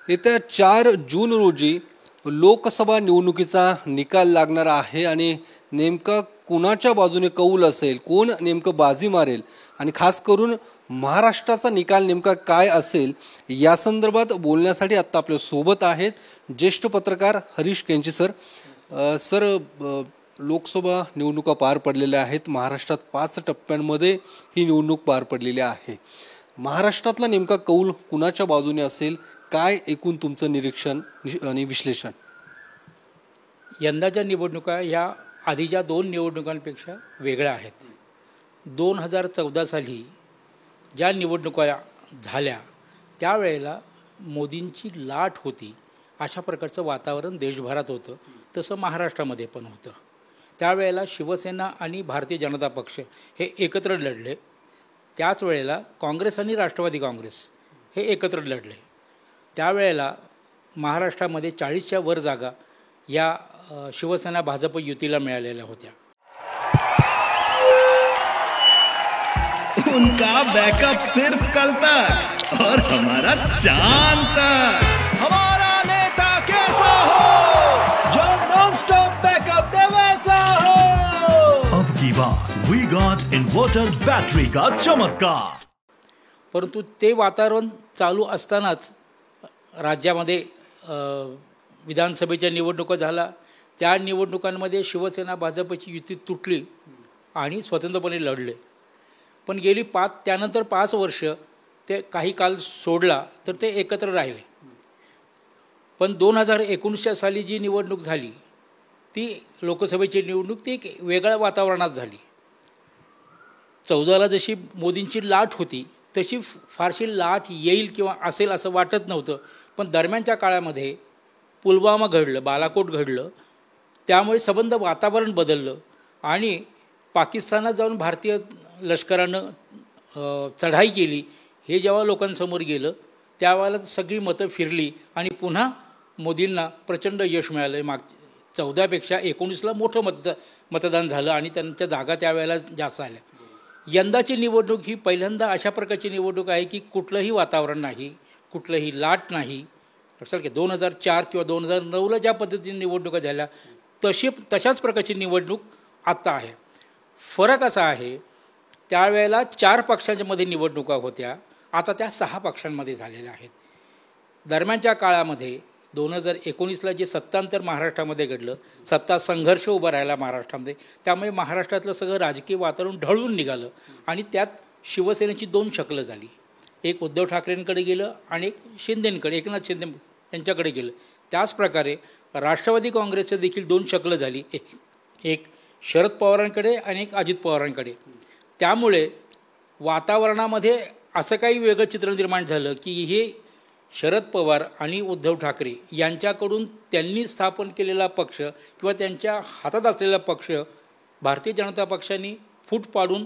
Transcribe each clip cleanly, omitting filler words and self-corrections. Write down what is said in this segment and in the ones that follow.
येत्या 4 जून रोजी लोकसभा निवडणुकीचा निकाल लागणार आहे आणि नेमका कुणाच्या बाजूने कौल असेल, कोण नेमकं बाजी मारेल आणि खास करून महाराष्ट्राचा निकाल नेमका काय असेल या संदर्भात बोलण्यासाठी आत्ता आपल्या सोबत आहेत ज्येष्ठ पत्रकार हरीश केंची सर. लोकसभा निवडणुका पार पडलेल्या आहेत. महाराष्ट्रात 5 टप्प्यांमध्ये ही निवडणूक पार पडलेली आहे. महाराष्ट्रातला नेमका कौल कुणाच्या बाजूने असेल, काय एकूण तुमचं निरीक्षण आणि विश्लेषण? यंदाच्या निवडणुका या आधीच्या 2 निवडणुकांपेक्षा वेगळ्या आहेत. 2014 साली ज्या निवडणुका झाल्या त्यावेळेला मोदींची लाट होती, अशा प्रकारचं वातावरण देशभरात होतं. तसं महाराष्ट्रामध्ये पण होतं. त्यावेळेला शिवसेना आणि भारतीय जनता पक्ष हे एकत्र लढले. त्याच वेळेला काँग्रेस आणि राष्ट्रवादी काँग्रेस हे एकत्र लढले. त्यावेळेला महाराष्ट्रामध्ये 40च्या वर जागा या शिवसेना भाजप युतीला मिळालेल्या होत्या. उनका बैकअप सिर्फ कल तक और हमारा चांद तक. हमारा नेता कैसा हो जो नॉन स्टॉप बैकअप दे वैसा हो. अब की बात वी गॉट इन्वर्टर बैटरी का चमत्कार. परंतु ते वातावरण चालू असतानाच राज्यामध्ये विधानसभेच्या निवडणुका झाला. त्या निवडणुकांमध्ये शिवसेना भाजपची युती तुटली आणि स्वतंत्रपणे लढले. पण त्यानंतर 5 वर्ष ते काही काल सोडला तर ते एकत्र राहिले. पण 2019च्या साली जी निवडणूक झाली ती लोकसभेची निवडणूक ती एक वेगळ्या वातावरणात झाली. 14ला जशी मोदींची लाट होती तशी फारशी लाट येईल किंवा असेल असं वाटत नव्हतं. पण दरम्यानच्या काळामध्ये पुलवामा घडलं, बालाकोट घडलं, त्यामुळे संबंध वातावरण बदललं आणि पाकिस्तानात जाऊन भारतीय लष्करानं चढाई केली. हे जेव्हा लोकांसमोर गेलं त्यावेळेला सगळी मतं फिरली आणि पुन्हा मोदींना प्रचंड यश मिळालं. 14पेक्षा 19ला मोठं मतदान झालं आणि त्यांच्या जागा त्यावेळेला जास्त आल्या. यंदाची निवडणूक ही पहिल्यांदा अशा प्रकारची निवडणूक आहे की कुठलंही वातावरण नाही, कुठलंही लाट नाही. लक्षात घ्या, 2004 किंवा 2009ला ज्या पद्धतीने निवडणुका झाल्या तशाच प्रकारची निवडणूक आत्ता आहे. फरक असा आहे, त्यावेळेला 4 पक्षांमध्ये निवडणुका होत्या, आता त्या 6 पक्षांमध्ये झालेल्या आहेत. दरम्यानच्या काळामध्ये 2019ला जे सत्तांतर महाराष्ट्रामध्ये घडलं, सत्ता संघर्ष उभा राहिला महाराष्ट्रामध्ये, त्यामुळे महाराष्ट्रातलं सगळं राजकीय वातावरण ढळून निघालं आणि त्यात शिवसेनेची 2 शकलं झाली. एक उद्धव ठाकरेंकडे गेलं आणि एक शिंदेंकडे, एकनाथ शिंदे यांच्याकडे गेलं. त्याचप्रकारे राष्ट्रवादी काँग्रेसचं देखील 2 शकलं झाली, एक शरद पवारांकडे आणि एक अजित पवारांकडे. त्यामुळे वातावरणामध्ये असं काही वेगळं चित्र निर्माण झालं की हे शरद पवार आणि उद्धव ठाकरे यांच्याकडून त्यांनी स्थापन केलेला पक्ष किंवा त्यांच्या हातात असलेला पक्ष भारतीय जनता पक्षाने फूट पाडून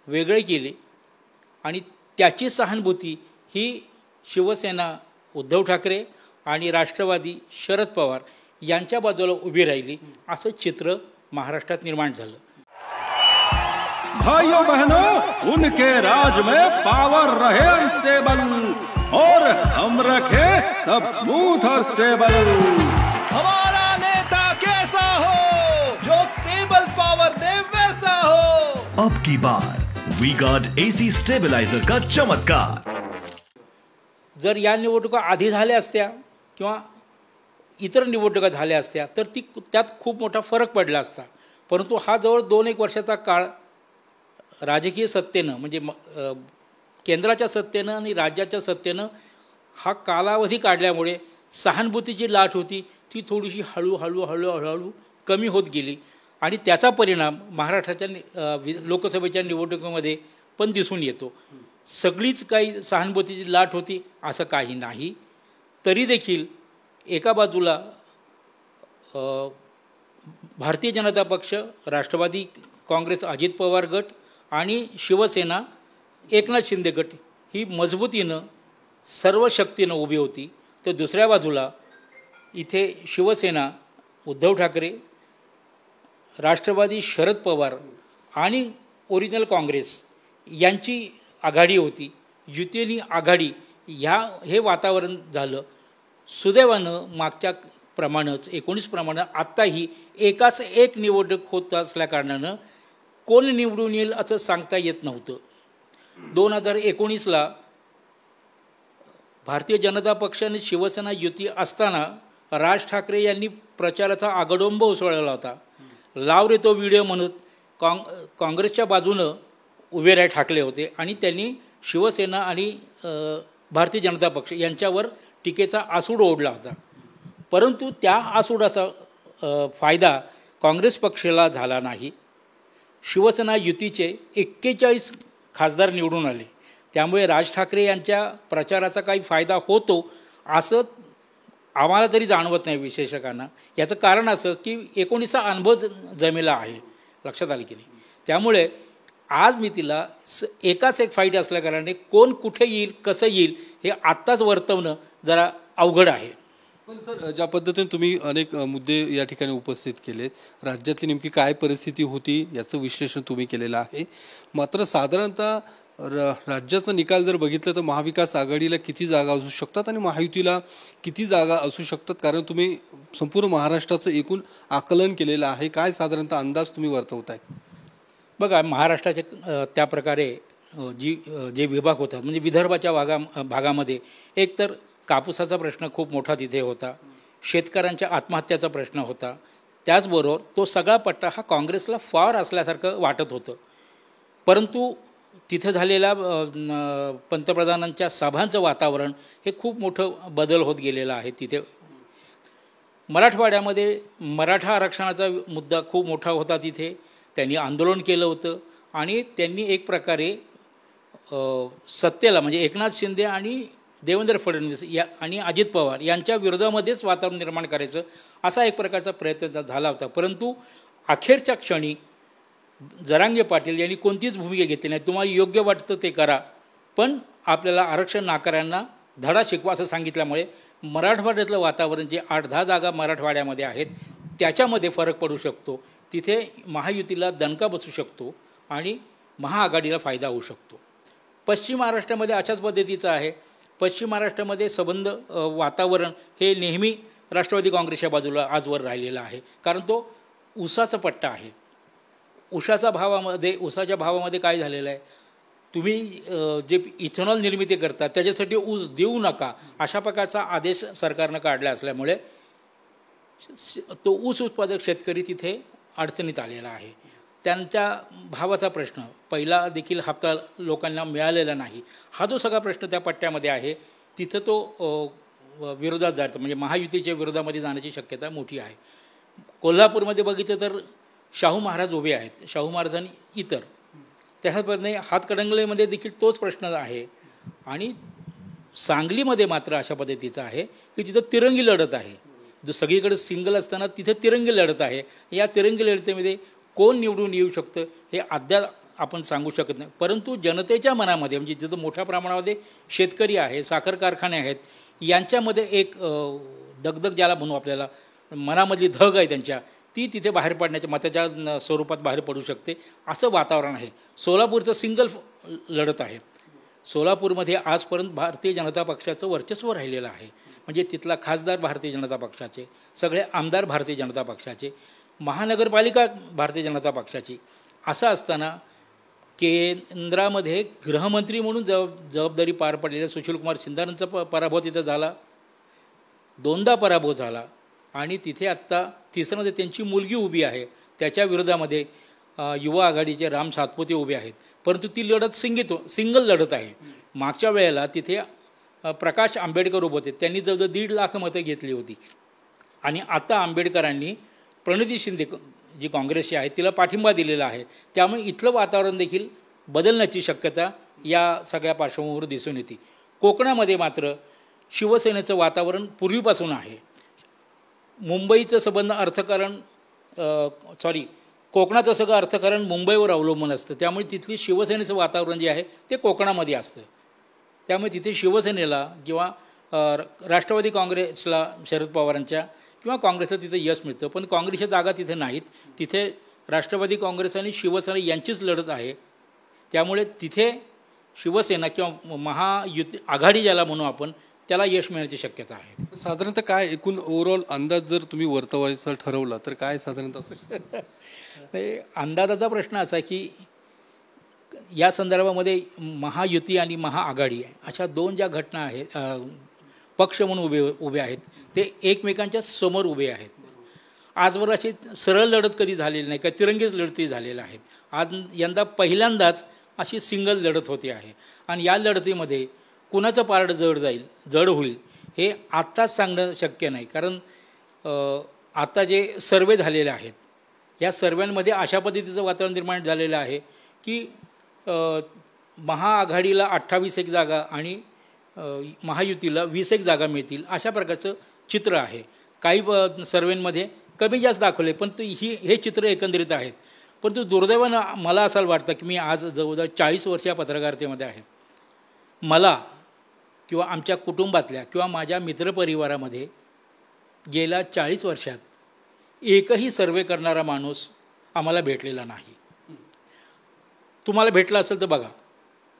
वेगळे केले आणि त्याची सहानुभूती ही शिवसेना उद्धव ठाकरे आणि राष्ट्रवादी शरद पवार यांच्या बाजूला उभी राहिली, असं चित्र महाराष्ट्रात निर्माण झालं. भाइयों बहनों, उनके राज में पावर रहे अनस्टेबल और हम रखे सब स्मूथ और स्टेबल. हमारा नेता कैसा हो जो स्टेबल पावर दे वैसा हो. अब की बार वी गॉट एसी स्टेबलाइजर का चमत्कार. जर या निवडणुका आधी झाल्या असत्या किंवा इतर निवडणुका झाल्या असत्या तर त्यात खूप मोठा फरक पडला असता. परंतु हा जवळ 2-1 वर्षाचा काळ राजकीय सत्तेनं म्हणजे केंद्राच्या सत्तेनं आणि राज्याच्या सत्तेनं हा कालावधी काढल्यामुळे सहानुभूतीची लाट होती ती थोडीशी हळूहळू कमी होत गेली आणि त्याचा परिणाम महाराष्ट्राच्या लोकसभेच्या निवडणुकीमध्ये पण दिसून येतो. सगळीच काही सहानुभूतीची लाट होती असं काही नाही. तरी देखील एका बाजूला भारतीय जनता पक्ष, राष्ट्रवादी काँग्रेस अजित पवार गट आणि शिवसेना एकनाथ शिंदे गट ही मजबूतीनं सर्व शक्तीनं उभी होती. तर दुसऱ्या बाजूला इथे शिवसेना उद्धव ठाकरे, राष्ट्रवादी शरद पवार आणि ओरिजिनल काँग्रेस यांची आघाडी होती. युतीनी आघाडी हे वातावरण झालं सुदैवानं मागच्या प्रमाणेच 19 प्रमाणे आत्ताही एकाच एक निवडणूक होत असल्याकारणानं कोण निवडून येईल असं सांगता येत नव्हतं. 2019ला भारतीय जनता पक्ष आणि शिवसेना युती असताना राज ठाकरे यांनी प्रचाराचा आगडोंब उसळला होता. लाव रे तो व्हिडिओ म्हणत काँग्रेसच्या बाजूनं उभे राहे ठाकले होते आणि त्यांनी शिवसेना आणि भारतीय जनता पक्ष यांच्यावर टीकेचा आसूड ओढला होता. परंतु त्या आसूडाचा फायदा काँग्रेस पक्षाला झाला नाही. शिवसेना युतीचे 41 खासदार निवडून आले. त्यामुळे राज ठाकरे यांच्या प्रचाराचा काही फायदा होतो असं आम्हाला तरी जाणवत नाही विश्लेषकांना. याचं कारण असं की 19चा अनुभव जमेला आहे, लक्षात आलं की नाही. त्यामुळे आज मी तिला एकाच एक फाईट असल्याकारणाने कोण कुठे येईल कसं येईल हे आत्ताच वर्तवणं जरा अवघड आहे. पण सर, ज्या पद्धतीने तुम्ही अनेक मुद्दे या ठिकाणी उपस्थित केलेत, राज्यातली नेमकी काय परिस्थिती होती याचं विश्लेषण तुम्ही केलेलं आहे. मात्र साधारणतः राज्याचा निकाल जर बघितलं तर महाविकास आघाडीला किती जागा असू शकतात आणि महायुतीला किती जागा असू शकतात, कारण तुम्ही संपूर्ण महाराष्ट्राचं एकूण आकलन केलेलं आहे. काय साधारणतः अंदाज तुम्ही वर्तवताय? बघा, महाराष्ट्राच्या त्या प्रकारे जे विभाग होतात म्हणजे विदर्भाच्या भागामध्ये एक तर कापूसाचा प्रश्न खूप मोठा तिथे होता, शेतकऱ्यांच्या आत्महत्याचा प्रश्न होता. त्याचबरोबर तो सगळा पट्टा हा काँग्रेसला फार असल्यासारखं वाटत होतं. परंतु तिथे झालेल्या पंतप्रधानांच्या सभांचं वातावरण हे खूप मोठं बदल होत गेलेलं आहे. तिथे मराठवाड्यामध्ये मराठा आरक्षणाचा मुद्दा खूप मोठा होता. तिथे त्यांनी आंदोलन केलं होतं आणि त्यांनी एक प्रकारे सत्तेला म्हणजे एकनाथ शिंदे आणि देवेंद्र फडणवीस आणि अजित पवार यांच्या विरोधामध्येच वातावरण निर्माण करायचं असा एक प्रकारचा प्रयत्न झाला होता. परंतु अखेरच्या क्षणी जरांगे पाटील यांनी कोणतीच भूमिका घेतली नाही. तुम्हाला योग्य वाटतं ते करा, पण आपल्याला आरक्षण नाकाऱ्यांना धडा शिकवा असं सांगितल्यामुळे मराठवाड्यातलं वातावरण जे 8-10 जागा मराठवाड्यामध्ये आहेत त्याच्यामध्ये फरक पडू शकतो. तिथे महायुतीला दणका बसू शकतो आणि महाआघाडीला फायदा होऊ शकतो. पश्चिम महाराष्ट्रामध्ये अशाच पद्धतीचं आहे. पश्चिम महाराष्ट्रामध्ये संबंध वातावरण हे नेहमी राष्ट्रवादी काँग्रेसच्या बाजूला आजवर राहिलेलं आहे, कारण तो ऊसाचा पट्टा आहे. ऊसाच्या भावामध्ये काय झालेलं आहे, तुम्ही जे इथेनॉल निर्मिती करता त्याच्यासाठी ऊस देऊ नका अशा प्रकारचा आदेश सरकारनं काढला असल्यामुळे तो ऊस उत्पादक शेतकरी तिथे अडचणीत आलेला आहे. त्यांच्या भावाचा प्रश्न पहिला देखील हप्ता लोकांना मिळालेला नाही, हा जो सगळा प्रश्न त्या पट्ट्यामध्ये आहे तिथं तो विरोधात जायचा म्हणजे महायुतीच्या विरोधामध्ये जाण्याची शक्यता मोठी आहे. कोल्हापूरमध्ये बघितलं तर शाहू महाराज उभे आहेत, शाहू महाराजांनी इतर त्याच पद्धतीने हातकणंगलेमध्ये देखील तोच प्रश्न आहे. आणि सांगलीमध्ये मात्र अशा पद्धतीचं आहे की तिथं तिरंगी लढत आहे. जो सगळीकडे सिंगल असताना तिथे तिरंगी लढत आहे. या तिरंगी लढतीमध्ये कोण निवडून येऊ शकतं हे अद्याप आपण सांगू शकत नाही. परंतु जनतेच्या मनामध्ये म्हणजे जिथं मोठ्या प्रमाणामध्ये शेतकरी आहे, साखर कारखाने आहेत, यांच्यामध्ये एक दगदग ज्याला म्हणू आपल्याला मनामधली धग आहे त्यांच्या, ती तिथे बाहेर पडण्याच्या मताच्या स्वरूपात बाहेर पडू शकते असं वातावरण आहे. सोलापूरचं सिंगल लढत आहे. सोलापूरमध्ये आजपर्यंत भारतीय जनता पक्षाचं वर्चस्व राहिलेलं आहे. म्हणजे तिथला खासदार भारतीय जनता पक्षाचे, सगळे आमदार भारतीय जनता पक्षाचे, महानगरपालिका भारतीय जनता पक्षाची. असं असताना केंद्रामध्ये गृहमंत्री म्हणून जबाबदारी पार पडलेल्या सुशीलकुमार शिंदेंचा पराभव तिथं झाला, 2दा पराभव झाला. आणि तिथे आत्ता तिसऱ्यांदा त्यांची मुलगी उभी आहे, त्याच्या विरोधामध्ये युवा आघाडीचे राम सातपुते उभे आहेत. परंतु ती लढत सिंगल लढत आहे. मागच्या वेळेला तिथे प्रकाश आंबेडकर उभे होते, त्यांनी जवळजवळ 1.5 लाख मतं घेतली होती. आणि आता आंबेडकरांनी प्रणिती शिंदे जी काँग्रेसची आहे तिला पाठिंबा दिलेला आहे. त्यामुळे इथलं वातावरण देखील बदलण्याची शक्यता या सगळ्या पार्श्वभूमीवर दिसून येते. कोकणामध्ये मात्र शिवसेनेचं वातावरण पूर्वीपासून आहे. मुंबईचं संबंध अर्थकारण कोकणाचं सगळं अर्थकारण मुंबईवर अवलंबून असतं. त्यामुळे तिथली शिवसेनेचं वातावरण जे आहे ते कोकणामध्ये असतं. त्यामुळे तिथे शिवसेनेला किंवा राष्ट्रवादी काँग्रेसला शरद पवारांच्या किंवा काँग्रेसला तिथे यश मिळतं. पण काँग्रेसच्या जागा तिथे नाहीत. तिथे राष्ट्रवादी काँग्रेस आणि शिवसेना यांचीच लढत आहे. त्यामुळे तिथे शिवसेना किंवा महायुती आघाडी ज्याला म्हणू आपण त्याला यश मिळण्याची शक्यता आहे. साधारणतः काय एकूण ओव्हरऑल अंदाज जर तुम्ही वर्तवायचा ठरवला तर काय साधारणतः असेल? अंदाजाचा प्रश्न असा की या संदर्भामध्ये महायुती आणि महाआघाडी अशा दोन ज्या घटना आहेत, पक्ष म्हणून उभे आहेत, ते एकमेकांच्या समोर उभे आहेत. आजवर अशी सरळ लढत कधी झालेली नाही, का तिरंगीच लढती झालेल्या आहेत. आज यंदा पहिल्यांदाच अशी सिंगल लढत होती आहे आणि या लढतीमध्ये कुणाचं पारडं जड होईल हे आत्ताच सांगणं शक्य नाही. कारण आता जे सर्वे झालेले आहेत या सर्व्यांमध्ये अशा पद्धतीचं वातावरण निर्माण झालेलं आहे की महाआघाडीला 28 एक जागा आणि महायुतीला 20 एक जागा मिळतील अशा प्रकारचं चित्र आहे. काही सर्वेंमध्ये कमी जास्त दाखवले पण हे चित्र एकंदरीत आहेत. परंतु दुर्दैवानं मला असं वाटतं की मी आज जवळजवळ 40 वर्ष या पत्रकारितेमध्ये आहे. मला किंवा आमच्या कुटुंबातल्या किंवा माझ्या मित्रपरिवारामध्ये गेल्या 40 वर्षात एकही सर्वे करणारा माणूस आम्हाला भेटलेला नाही. तुम्हाला भेटला असेल तर बघा,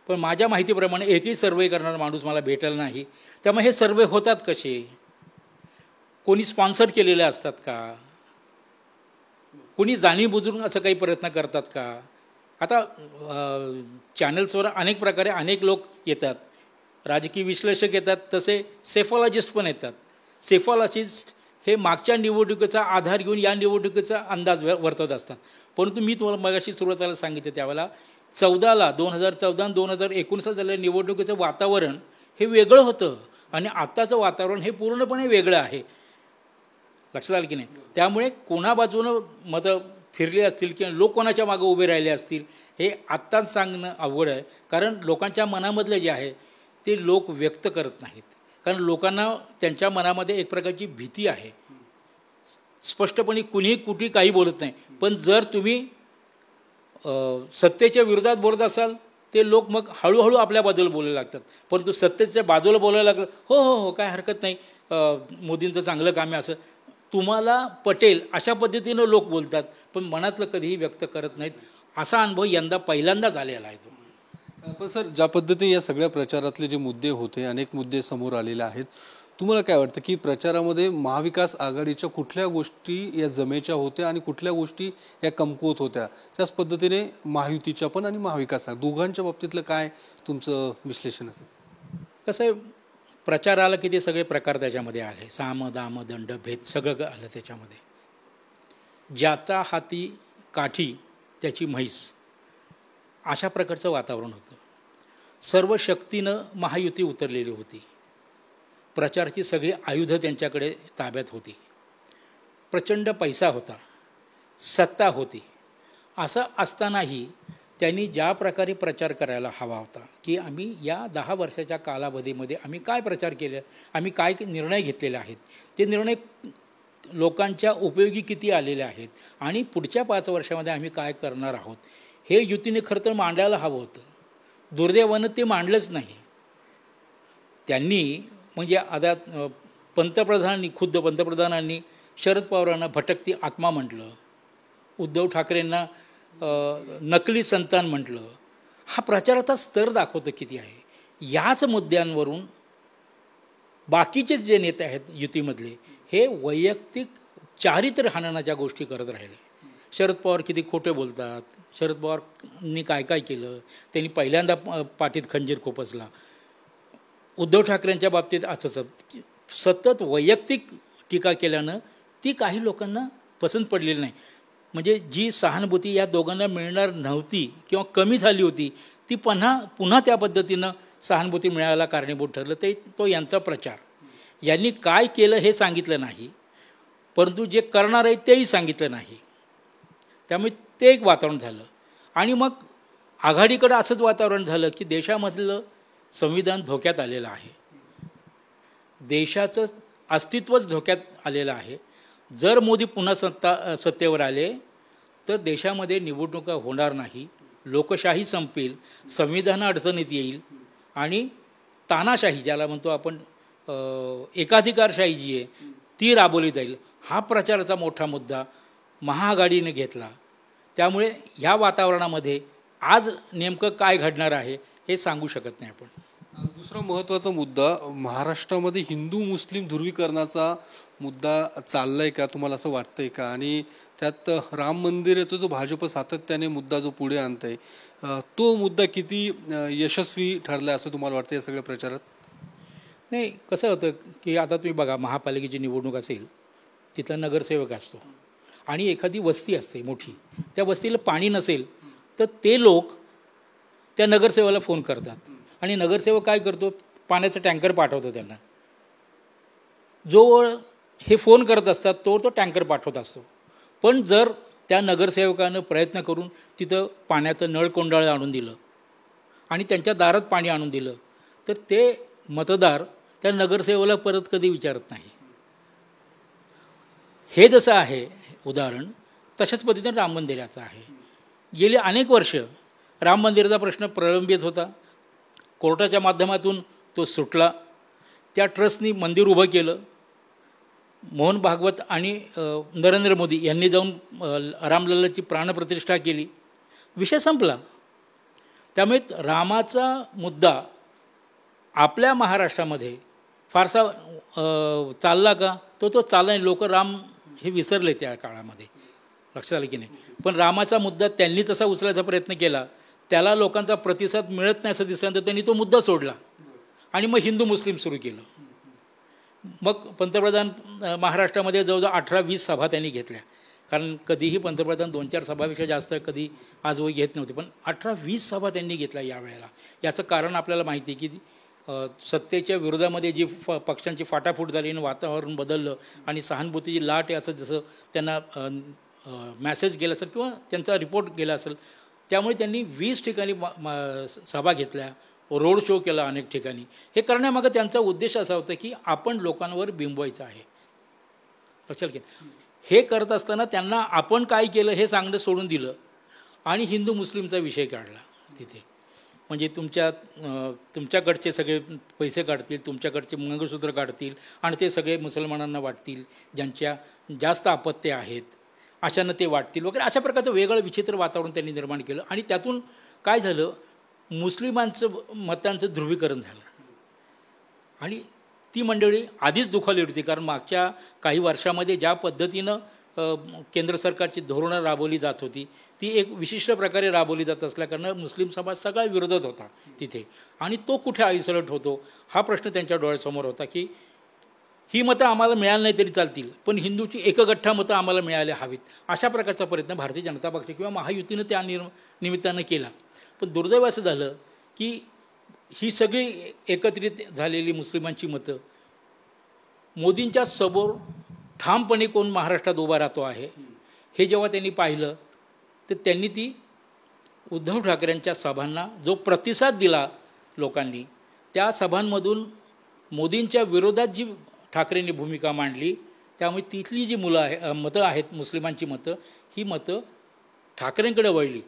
पण माझ्या माहितीप्रमाणे एकही सर्वे करणारा माणूस मला भेटलेला नाही. त्यामुळे हे सर्वे होतात कसे? कोणी स्पॉन्सर केलेले असतात का? कोणी जाणीवबुजून असं काही प्रयत्न करतात का? आता चॅनल्सवर अनेक प्रकारे अनेक लोक येतात, राजकीय विश्लेषक येतात, तसे सेफॉलॉजिस्ट पण येतात. सेफॉलॉजिस्ट हे मागच्या निवडणुकीचा आधार घेऊन या निवडणुकीचा अंदाज वर्तवत असतात. परंतु मी तुम्हाला मगाशी सुरुवातीला सांगितलं त्यावेळेला 2014 आणि 2019 झालेल्या निवडणुकीचं वातावरण हे वेगळं होतं आणि आत्ताचं वातावरण हे पूर्णपणे वेगळं आहे. लक्षात आलं की नाही? त्यामुळे कोणा बाजूनं मतं फिरली असतील किंवा लोक कोणाच्या मागं उभे राहिले असतील हे आत्ताच सांगणं अवघड आहे. कारण लोकांच्या मनामधलं जे आहे ते लोक व्यक्त करत नाहीत. कारण लोकांना त्यांच्या मनामध्ये एक प्रकारची भीती आहे. स्पष्टपणे कुणीही कुठे काही बोलत नाही, पण जर तुम्ही सत्तेच्या विरोधात बोलत असाल ते लोक मग हळूहळू आपल्या बाजूला बोलायला लागतात. परंतु सत्तेच्या बाजूला बोलायला लागलं, हो हो हो काय हरकत नाही, मोदींचं चांगलं काम आहे असं तुम्हाला पटेल अशा पद्धतीनं लोक बोलतात, पण मनातलं कधीही व्यक्त करत नाहीत. असा अनुभव यंदा पहिल्यांदाच आलेला आहे तो. पण सर, ज्या पद्धतीने या सगळ्या प्रचारातले जे मुद्दे होते, अनेक मुद्दे समोर आलेले आहेत, तुम्हाला काय वाटतं की प्रचारामध्ये महाविकास आघाडीच्या कुठल्या गोष्टी या जमेच्या होत्या आणि कुठल्या गोष्टी या कमकुवत होत्या? त्याच पद्धतीने महायुतीच्या पण आणि महाविकास दोघांच्या बाबतीतलं काय तुमचं विश्लेषण असेल? कसं आहे, प्रचाराला किती सगळे प्रकार त्याच्यामध्ये आले, साम दाम दंड भेद सगळं आलं त्याच्यामध्ये. ज्याचा हाती काठी त्याची म्हैस अशा प्रकारचं वातावरण होतं. सर्व शक्तीनं महायुती उतरलेली होती. प्रचाराची सगळी आयुधं त्यांच्याकडे ताब्यात होती. प्रचंड पैसा होता, सत्ता होती. असं असतानाही त्यांनी ज्या प्रकारे प्रचार करायला हवा होता की आम्ही या 10 वर्षाच्या कालावधीमध्ये आम्ही काय प्रचार केले, आम्ही काय निर्णय घेतलेले आहेत, ते निर्णय लोकांच्या उपयोगी किती आलेले आहेत आणि पुढच्या 5 वर्षामध्ये आम्ही काय करणार आहोत हे युतीने खरं तर मांडायला हवं होतं. दुर्दैवानं ते मांडलंच नाही. त्यांनी म्हणजे आता खुद्द पंतप्रधानांनी शरद पवारांना भटकती आत्मा म्हटलं, उद्धव ठाकरेंना नकली संतान म्हटलं. हा प्रचाराचा स्तर दाखवतो किती आहे. याच मुद्द्यांवरून बाकीचे जे नेते आहेत युतीमधले हे वैयक्तिक चारित्र्य हननाच्या गोष्टी करत राहिले. शरद पवार किती खोटे बोलतात, शरद पवारनी काय काय केलं, त्यांनी पहिल्यांदा पाठीत खंजीर खोपसला. उद्धव ठाकरेंच्या बाबतीत असं सतत वैयक्तिक टीका केल्यानं ती काही लोकांना पसंत पडलेली नाही. म्हणजे जी सहानुभूती या दोघांना मिळणार नव्हती किंवा कमी झाली होती ती पुन्हा त्या पद्धतीनं सहानुभूती मिळायला कारणीभूत ठरलं. तो यांचा प्रचार. यांनी काय केलं हे सांगितलं नाही, परंतु जे करणार आहे तेही सांगितलं नाही. त्यामुळे ते एक वातावरण झालं. आणि मग आघाडीकडं असंच वातावरण झालं की देशामधलं संविधान धोक्यात आलेलं आहे, देशाचं अस्तित्वच धोक्यात आलेलं आहे. जर मोदी पुन्हा सत्तेवर आले तर देशामध्ये निवडणुका होणार नाही, लोकशाही संपेल, संविधान अडचणीत येईल आणि तानाशाही ज्याला म्हणतो आपण एकाधिकारशाही जी आहे ती राबवली जाईल. हा प्रचाराचा मोठा मुद्दा महाआघाडीने घेतला. त्यामुळे ह्या वातावरणामध्ये आज नेमकं काय घडणार आहे हे सांगू शकत नाही आपण. दुसरा महत्त्वाचा मुद्दा, महाराष्ट्रामध्ये हिंदू मुस्लिम ध्रुवीकरणाचा मुद्दा चाललाय का, तुम्हाला असं वाटतंय का? आणि त्यात राम मंदिराचा जो भाजप सातत्याने मुद्दा जो पुढे आणतंय, तो मुद्दा किती यशस्वी ठरलाय असं तुम्हाला वाटतं या सगळ्या प्रचारात? नाही, कसं होतं की आता तुम्ही बघा, महापालिकेची निवडणूक असेल, तिथला नगरसेवक असतो आणि एखादी वस्ती असते मोठी, त्या वस्तीला पाणी नसेल तर ते लोक त्या नगरसेवकाला फोन करतात आणि नगरसेवक काय करतो, पाण्याचा टँकर पाठवतो त्यांना. जो हे फोन करत असतात तो टँकर पाठवत असतो. पण जर त्या नगरसेवकानं प्रयत्न करून तिथं पाण्याचं नळ कोंडाळं आणून दिलं आणि त्यांच्या दारात पाणी आणून दिलं तर ते मतदार त्या नगरसेवकाला परत कधी विचारत नाही. हे जसं आहे उदाहरण, तशाच पद्धतीने राम मंदिराचं आहे. गेली अनेक वर्ष राम मंदिराचा प्रश्न प्रलंबित होता. कोर्टाच्या माध्यमातून तो सुटला. त्या ट्रस्टनी मंदिर उभं केलं. मोहन भागवत आणि नरेंद्र मोदी यांनी जाऊन रामलल्लाची प्राणप्रतिष्ठा केली. विषय संपला. त्यामुळे रामाचा मुद्दा आपल्या महाराष्ट्रामध्ये फारसा चालला का, तो चालला नाही. लोक राम हे विसरले त्या काळामध्ये, लक्षात आलं की नाही. पण रामाचा मुद्दा त्यांनीच असा उचलायचा प्रयत्न केला, त्याला लोकांचा प्रतिसाद मिळत नाही असं दिसल्यानंतर त्यांनी तो मुद्दा सोडला आणि मग हिंदू मुस्लिम सुरू केलं. मग पंतप्रधान महाराष्ट्रामध्ये जवळजवळ 18-20 सभा त्यांनी घेतल्या. कारण कधीही पंतप्रधान 2-4 सभापेक्षा जास्त कधी आजवर घेत नव्हते, पण 18-20 सभा त्यांनी घेतल्या यावेळेला. याचं कारण आपल्याला माहिती आहे की सत्तेच्या विरोधामध्ये जी पक्षांची फाटाफूट झाली आणि वातावरण बदललं आणि सहानुभूतीची लाट याचं जसं त्यांना मॅसेज गेला असेल किंवा त्यांचा रिपोर्ट गेला असेल, त्यामुळे त्यांनी 20 ठिकाणी सभा घेतल्या, रोड शो केला अनेक ठिकाणी. हे करण्यामागं त्यांचा उद्देश असा होता की आपण लोकांवर बिंबवायचं आहे, लक्षात घ्या. हे करत असताना त्यांना आपण काय केलं हे सांगणं सोडून दिलं आणि हिंदू मुस्लिमचा विषय काढला तिथे. म्हणजे तुमच्याकडचे सगळे पैसे काढतील, तुमच्याकडचे मंगळसूत्र काढतील आणि ते सगळे मुसलमानांना वाटतील, ज्यांच्या जास्त अपत्य आहेत अशानं ते वाटतील वगैरे. अशा प्रकारचं वेगळं विचित्र वातावरण त्यांनी निर्माण केलं आणि त्यातून काय झालं, मुस्लिमांचं मतांचं ध्रुवीकरण झालं. आणि ती मंडळी आधीच दुखावली होती, कारण मागच्या काही वर्षामध्ये ज्या पद्धतीनं केंद्र सरकारची धोरणं राबवली जात होती ती एक विशिष्ट प्रकारे राबवली जात असल्याकारणानं मुस्लिम समाज सगळा विरोधात होता तिथे. आणि तो कुठे आयसोलेट होतो हा प्रश्न त्यांच्या डोळ्यासमोर होता की ही मतं आम्हाला मिळाली नाही तरी चालतील, पण हिंदूची एकगठ्ठा मतं आम्हाला मिळायला हवीत. अशा प्रकारचा प्रयत्न भारतीय जनता पक्ष किंवा महायुतीनं त्या निमित्तानं केला. पण दुर्दैव असं झालं की ही सगळी एकत्रित झालेली मुस्लिमांची मतं मोदींच्या समोर ठामपणे कोण महाराष्ट्रात उभा राहतो आहे हे जेव्हा त्यांनी पाहिलं तर त्यांनी ती उद्धव ठाकरेंच्या सभांना जो प्रतिसाद दिला लोकांनी, त्या सभांमधून मोदींच्या विरोधात जी ठाकरेंनी भूमिका मांडली, त्यामुळे तिथली जी मतं आहेत मुस्लिमांची मतं, ही मतं ठाकरेंकडे वळली.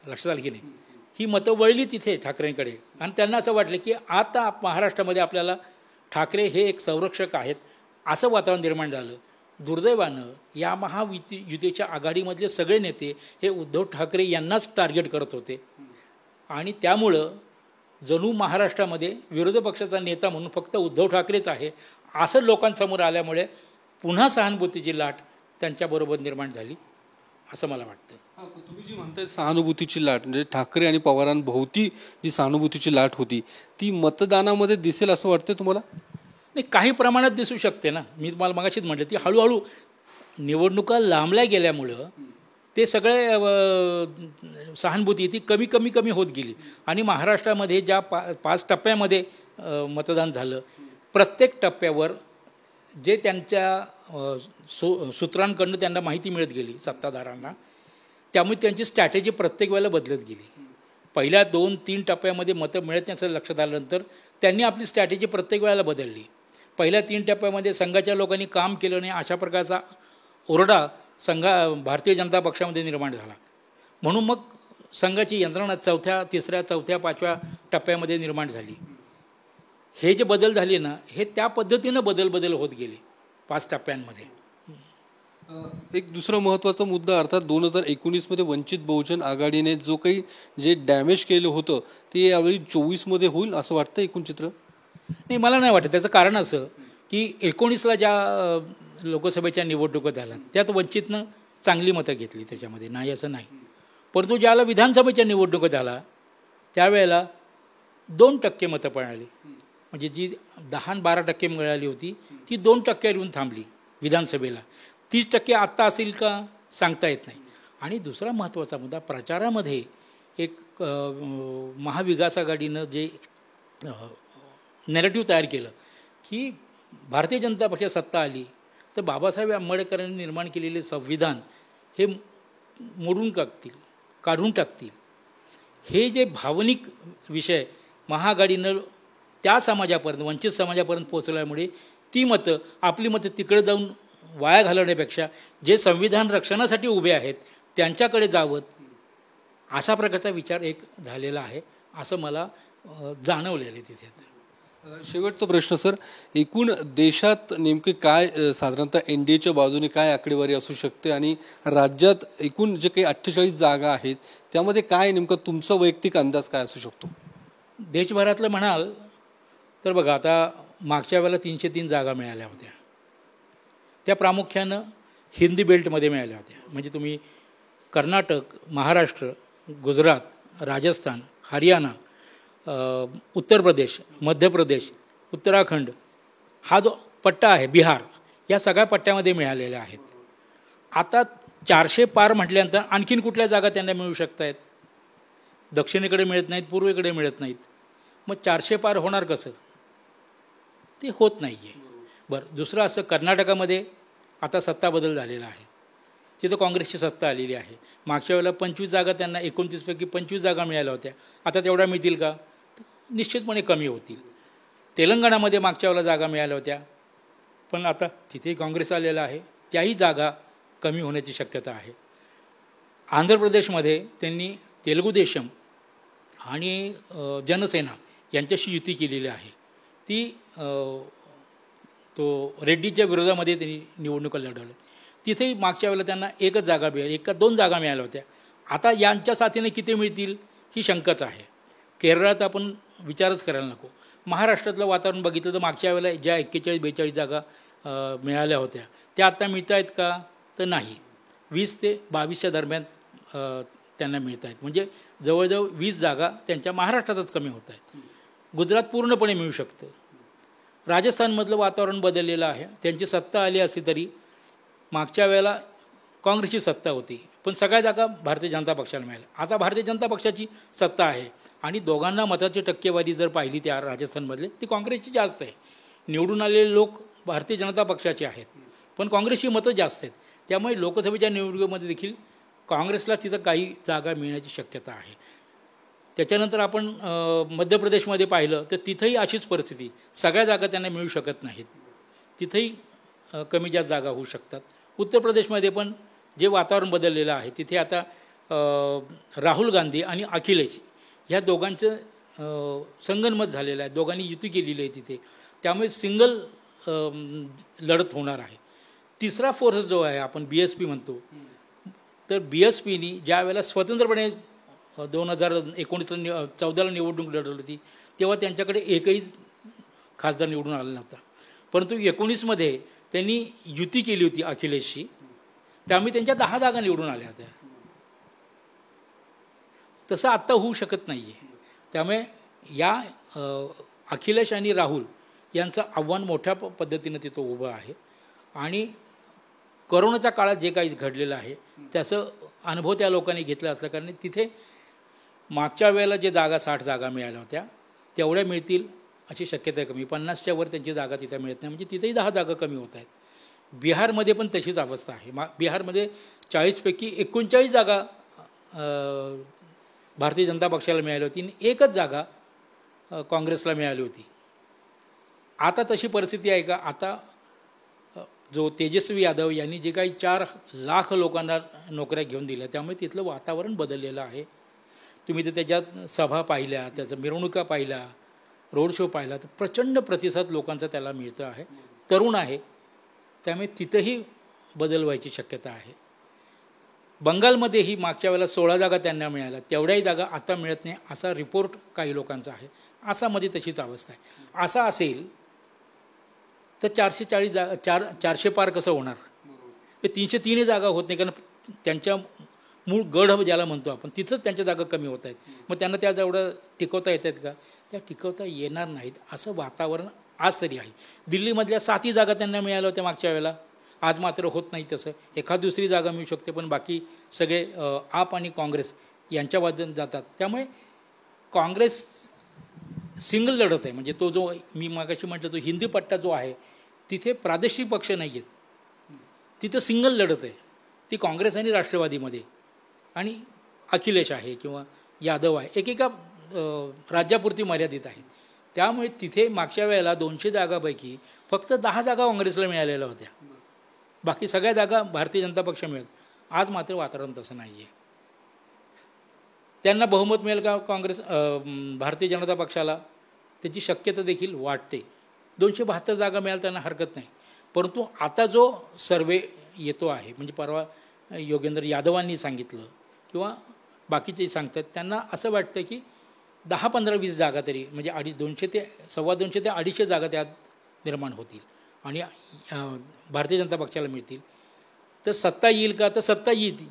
लक्षात आलं की नाही. ही मतं वळली तिथे ठाकरेंकडे आणि त्यांना असं वाटलं की आता महाराष्ट्रामध्ये आपल्याला ठाकरे हे एक संरक्षक आहेत असं वातावरण निर्माण झालं. दुर्दैवानं या महायुतीच्या आघाडीमधले सगळे नेते हे उद्धव ठाकरे यांनाच टार्गेट करत होते आणि त्यामुळं जणू महाराष्ट्रामध्ये विरोधी पक्षाचा नेता म्हणून फक्त उद्धव ठाकरेच आहे असं लोकांसमोर आल्यामुळे पुन्हा सहानुभूतीची लाट त्यांच्याबरोबर निर्माण झाली असं मला वाटतं. तुम्ही जी म्हणताय सहानुभूतीची लाट, म्हणजे ठाकरे आणि पवारांभोवती जी सहानुभूतीची लाट होती ती मतदानामध्ये दिसेल असं वाटतं तुम्हाला? नाही, काही प्रमाणात दिसू शकते ना. मी तुम्हाला मगाशीच म्हटलं ती हळूहळू निवडणुका लांबल्या गेल्यामुळं ते सगळे सहानुभूती ती कमी कमी कमी होत गेली. आणि महाराष्ट्रामध्ये ज्या 5 टप्प्यामध्ये मतदान झालं, प्रत्येक टप्प्यावर जे त्यांच्या सूत्रांकडून त्यांना माहिती मिळत गेली सत्ताधारांना, त्यामुळे त्यांची स्ट्रॅटेजी प्रत्येक वेळेला बदलत गेली. पहिल्या 2-3 टप्प्यामध्ये मतं मिळत नसं लक्षात आल्यानंतर त्यांनी आपली स्ट्रॅटेजी प्रत्येक वेळेला बदलली. पहिल्या 3 टप्प्यामध्ये संघाच्या लोकांनी काम केलं नाही अशा प्रकारचा ओरडा भारतीय जनता पक्षामध्ये निर्माण झाला. म्हणून मग संघाची यंत्रणा 4थ्या, 3ऱ्या, 4थ्या, 5व्या टप्प्यामध्ये निर्माण झाली. हे जे बदल झाले ना, हे त्या पद्धतीनं बदल होत गेले 5 टप्प्यांमध्ये. एक दुसरा महत्त्वाचा मुद्दा अर्थात 2019मध्ये वंचित बहुजन आघाडीने जो काही जे डॅमेज केलं होतं ते यावेळी 24मध्ये होईल असं वाटतं एकूण चित्र? नाही, मला नाही वाटत. त्याचं कारण असं की 19ला ज्या लोकसभेच्या निवडणुका झाल्या त्यात वंचितनं चांगली मतं घेतली, त्याच्यामध्ये नाही असं नाही. परंतु ज्याला विधानसभेच्या निवडणुका झाला त्यावेळेला 2% मतं पडली, म्हणजे जी 10-12% मिळाली होती ती 2% येऊन थांबली विधानसभेला. 30% आत्ता असेल का सांगता येत नाही. आणि दुसरा महत्त्वाचा मुद्दा, प्रचारामध्ये एक महाविकास आघाडीनं जे नॅरेटिव्ह तयार केलं की भारतीय जनता पक्ष सत्ता आली तर बाबासाहेब आंबेडकरांनी निर्माण केलेले संविधान हे मोडून काढून टाकतील. हे जे भावनिक विषय महाआघाडीनं त्या समाजापर्यंत, वंचित समाजापर्यंत पोहोचल्यामुळे ती मतं, आपली मतं तिकडे जाऊन वाया घालवण्यापेक्षा जे संविधान रक्षणासाठी उभे आहेत त्यांच्याकडे जावं, अशा प्रकारचा विचार एक झालेला आहे असं मला जाणवलेलं आहे तिथे. शेवटचा प्रश्न सर, एकूण देशात नेमके काय साधारणतः NDAच्या बाजूने काय आकडेवारी असू शकते आणि राज्यात एकूण जे काही 48 जागा आहेत त्यामध्ये काय नेमका तुमचा वैयक्तिक अंदाज काय असू शकतो? देशभरातलं म्हणाल तर बघा, आता मागच्या वेळेला 303 जागा मिळाल्या होत्या. त्या प्रामुख्यानं हिंदी बेल्टमध्ये मिळाल्या होत्या. म्हणजे तुम्ही कर्नाटक, महाराष्ट्र, गुजरात, राजस्थान, हरियाणा, उत्तर प्रदेश, मध्य प्रदेश, उत्तराखंड हा जो पट्टा आहे, बिहार, या सगळ्या पट्ट्यामध्ये मिळालेल्या आहेत. आता 400 पार म्हटल्यानंतर आणखीन कुठल्या जागा त्यांना मिळू शकत आहेत? दक्षिणेकडे मिळत नाहीत, पूर्वेकडे मिळत नाहीत. मग 400 पार होणार कसं? ते होत नाही आहे. बरं, दुसरं असं, कर्नाटकामध्ये आता सत्ता बदल झालेला आहे, तिथं काँग्रेसची सत्ता आलेली आहे. मागच्या वेळेला 25 जागा त्यांना 29 पैकी 25 जागा मिळाल्या होत्या. आता तेवढ्या मिळतील का? निश्चितपणे कमी होतील. तेलंगणामध्ये मागच्या वेळेला जागा मिळाल्या होत्या पण आता तिथेही काँग्रेस आलेला आहे, त्याही जागा कमी होण्याची शक्यता आहे. आंध्र प्रदेशमध्ये त्यांनी तेलुगू देशम आणि जनसेना यांच्याशी युती केलेली आहे. ती तो रेड्डीच्या विरोधामध्ये त्यांनी निवडणुका लढवल्या. तिथेही मागच्या वेळेला त्यांना एकच जागा मिळाली, 1 का 2 जागा मिळाल्या होत्या. आता यांच्या साथीने किती मिळतील ही शंकाच आहे. केरळात आपण विचारच करायला नको. महाराष्ट्रातलं वातावरण बघितलं तर मागच्या वेळेला ज्या 41-42 जागा मिळाल्या होत्या त्या आता मिळत आहेत का? तर नाही. 20 ते 22च्या दरम्यान त्यांना मिळत आहेत. म्हणजे जवळजवळ 20 जागा त्यांच्या महाराष्ट्रातच कमी होत आहेत. गुजरात पूर्णपणे मिळू शकतं. राजस्थानमधलं वातावरण बदललेलं आहे. त्यांची सत्ता आली असली तरी मागच्या वेळेला काँग्रेसची सत्ता होती पण सगळ्या जागा भारतीय जनता पक्षाला मिळाल्या. आता भारतीय जनता पक्षाची सत्ता आहे आणि दोघांना मताची टक्केवारी जर पाहिली त्या राजस्थानमधले ती काँग्रेसची जास्त आहे. निवडून आलेले लोक भारतीय जनता पक्षाचे आहेत पण काँग्रेसची मतं जास्त आहेत. त्यामुळे लोकसभेच्या निवडणुकीमध्ये देखील काँग्रेसला तिथं काही जागा मिळण्याची शक्यता आहे. त्याच्यानंतर आपण मध्य प्रदेशमध्ये पाहिलं तर तिथंही अशीच परिस्थिती, सगळ्या जागा त्यांना मिळू शकत नाहीत. तिथंही कमी जास्त जागा होऊ शकतात. उत्तर प्रदेशमध्ये पण जे वातावरण बदललेलं आहे तिथे आता राहुल गांधी आणि अखिलेश ह्या दोघांचं संगनमत झालेलं आहे. दोघांनी युती केलेली आहे तिथे. त्यामुळे सिंगल लढत होणार आहे. तिसरा फोर्स जो आहे आपण BSP म्हणतो, तर BSPनी ज्या वेळेला स्वतंत्रपणे 2014ला निवडणूक लढवली होती तेव्हा त्यांच्याकडे एकही खासदार निवडून आला नव्हता. परंतु 19मध्ये त्यांनी युती केली होती अखिलेशशी, त्यामुळे त्यांच्या 10 जागा निवडून आल्या होत्या. तसं आत्ता होऊ शकत नाही आहे. त्यामुळे या अखिलेश आणि राहुल यांचं आव्हान मोठ्या पद्धतीनं तिथं उभं आहे. आणि कोरोनाच्या काळात जे काही घडलेलं आहे त्याचं अनुभव त्या लोकांनी घेतला असल्या कारण तिथे मागच्या वेळेला जे जागा 60 जागा मिळाल्या होत्या तेवढ्या मिळतील अशी शक्यता कमी. 50च्या वर त्यांची जागा तिथं मिळत नाही, म्हणजे तिथेही 10 जागा कमी होत आहेत. बिहारमध्ये पण तशीच अवस्था आहे. बिहारमध्ये 40 पैकी 39 जागा भारतीय जनता पक्षाला मिळाली होती आणि एकच जागा काँग्रेसला मिळाली होती. आता तशी परिस्थिती आहे का? आता जो तेजस्वी यादव यांनी जे काही 4 लाख लोकांना नोकऱ्या घेऊन दिल्या त्यामुळे तिथलं वातावरण बदललेलं आहे. तुम्ही तर त्याच्यात सभा पाहिल्या, त्याचं मिरवणुका पाहिल्या, रोड शो पाहिला तर प्रचंड प्रतिसाद लोकांचा त्याला मिळतो आहे. तरुण आहे त्यामुळे तिथंही बदल व्हायची शक्यता आहे. बंगालमध्येही मागच्या वेळेला 16 जागा त्यांना मिळाल्या, तेवढ्याही जागा आता मिळत नाही असा रिपोर्ट काही लोकांचा आहे. आसाममध्ये तशीच अवस्था आहे. असा असेल तर 440 जागा 400 पार कसं होणार? ते 303 जागा होत नाही, कारण त्यांच्या मूळ गढ ज्याला म्हणतो आपण तिथंच त्यांच्या जागा कमी होत आहेत. मग त्यांना त्या जेवढं टिकवता येत आहेत का? त्या टिकवता येणार नाहीत असं वातावरण आज तरी आहे. दिल्लीमधल्या 7 जागा त्यांना मिळाल्या होत्या मागच्या वेळेला, आज मात्र होत नाही तसं. एखाद दुसरी जागा मिळू शकते, पण बाकी सगळे आप आणि काँग्रेस यांच्या बाजूने जातात. त्यामुळे काँग्रेस सिंगल लढत आहे. म्हणजे तो जो मी मागाशी म्हटलं तो हिंदी पट्टा जो आहे तिथे प्रादेशिक पक्ष नाही आहेत, तिथं सिंगल लढत आहे. ती काँग्रेस आणि राष्ट्रवादीमध्ये आणि अखिलेश आहे किंवा यादव आहे, एकेका राज्यापुरती मर्यादित आहे. त्यामुळे तिथे मागच्या वेळेला 200 जागापैकी फक्त 10 जागा काँग्रेसला मिळालेल्या होत्या, बाकी सगळ्या जागा भारतीय जनता पक्ष मिळेल. आज मात्र वातावरण तसं नाही आहे. त्यांना बहुमत मिळेल का काँग्रेस भारतीय जनता पक्षाला? त्याची शक्यता देखील वाटते. 272 जागा मिळाल त्यांना हरकत नाही. परंतु आता जो सर्वे येतो आहे, म्हणजे परवा योगेंद्र यादवांनी सांगितलं किंवा बाकीचे सांगतात, त्यांना असं वाटतं की 10, 15, 20 जागा तरी म्हणजे 250 ते 250 ते 250 जागा त्यात निर्माण होतील आणि भारतीय जनता पक्षाला मिळतील. तर सत्ता येईल का? तर सत्ता येईल.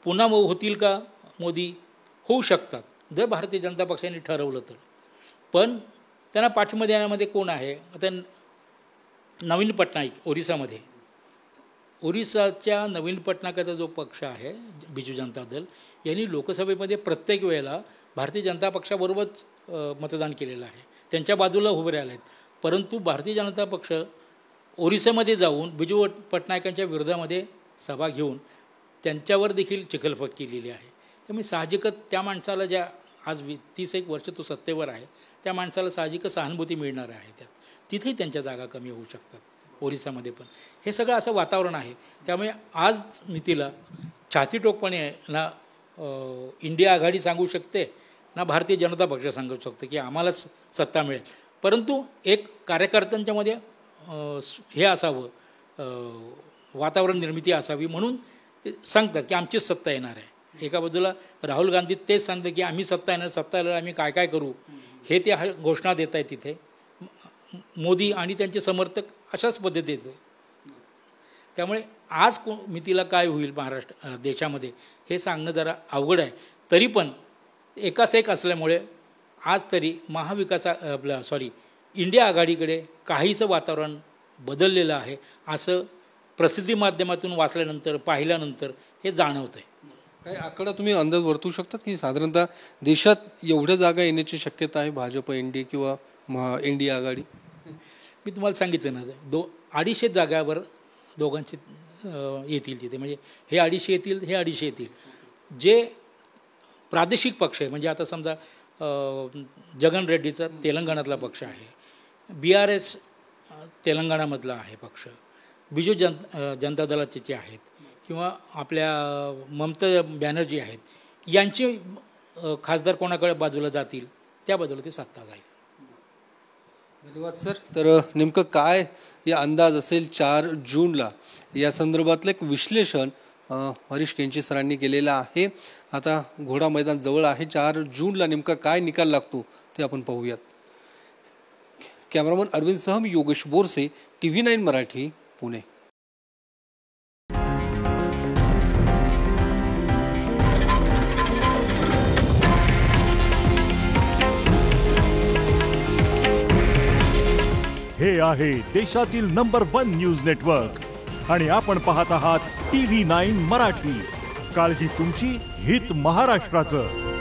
पुन्हा होतील का मोदी? होऊ शकतात जर भारतीय जनता पक्षाने ठरवलं तर. पण त्यांना पाठिंबा देण्यामध्ये कोण आहे? आता नवीन पटनाईक ओरिसामध्ये, ओरिसाच्या नवीन पटनायकाचा जो पक्ष आहे बिजू जनता दल, यांनी लोकसभेमध्ये प्रत्येक वेळेला भारतीय जनता पक्षाबरोबरच मतदान केलेलं आहे, त्यांच्या बाजूला उभे राहिले आहेत. परंतु भारतीय जनता पक्ष ओरिसामध्ये जाऊन बिजू पटनायकांच्या विरोधामध्ये सभा घेऊन त्यांच्यावर देखील चिखलफेक केलेली आहे. त्यामुळे साहजिकच त्या माणसाला ज्या आज 31 वर्ष तो सत्तेवर आहे त्या माणसाला साहजिकच सहानुभूती मिळणार आहे. त्यात तिथेही त्यांच्या जागा कमी होऊ शकतात ओरिसामध्ये पण. हे सगळं असं वातावरण आहे. त्यामुळे आज मितीला छातीटोकपणे ना इंडिया आघाडी सांगू शकते ना भारतीय जनता पक्ष सांगू शकते की आम्हालाच सत्ता मिळेल. परंतु एक कार्यकर्त्यांच्यामध्ये हे असावं, वातावरण निर्मिती असावी म्हणून ते सांगतात की आमचीच सत्ता येणार आहे. एका बाजूला राहुल गांधी तेच सांगतात की आम्ही सत्ता येणार, सत्ता आल्यावर आम्ही काय काय करू हे ते घोषणा देत आहेत तिथे. मोदी आणि त्यांचे समर्थक अशाच पद्धतीत. त्यामुळे आज मितीला काय होईल महाराष्ट्र देशामध्ये हे सांगणं जरा अवघड आहे. तरी पण एकास एक असल्यामुळे आज तरी इंडिया आघाडीकडे काहीचं वातावरण बदललेलं आहे असं प्रसिद्धी माध्यमातून वाचल्यानंतर पाहिल्यानंतर हे जाणवतं आहे. काही आकडा तुम्ही अंदाज वर्तवू शकतात की साधारणतः देशात एवढ्या जागा येण्याची शक्यता आहे भाजप एनडीए किंवा इंडिया आघाडी? मी तुम्हाला सांगितलं ना 250 जागावर दोघांचे येतील तिथे. म्हणजे हे 250 येतील, हे 250 येतील. जे प्रादेशिक पक्ष आहे म्हणजे आता समजा जगन रेड्डीचा तेलंगणातला पक्ष आहे, BRS तेलंगणामधला आहे पक्ष, बिजू जनता दलाचे जे आहेत किंवा आपल्या ममता बॅनर्जी आहेत, यांचे खासदार कोणाकडे बाजूला जातील त्या बाजूला ती सत्ता जाईल. धन्यवाद सर. तर नेमकं काय या अंदाज असेल 4 जूनला या संदर्भातलं एक विश्लेषण हरीश केंची सरांनी केलेलं आहे. आता घोडा मैदान जवळ आहे. 4 जूनला नेमका काय निकाल लागतो ते आपण पाहूयात. कॅमेरामन अरविंदसह मी योगेश बोरसे, TV9 मराठी, पुणे. हे आहे देशातील नंबर 1 न्यूज नेटवर्क आणि आपण पाहत आहात TV9 मराठी. काळजी तुमची, हित महाराष्ट्राचं.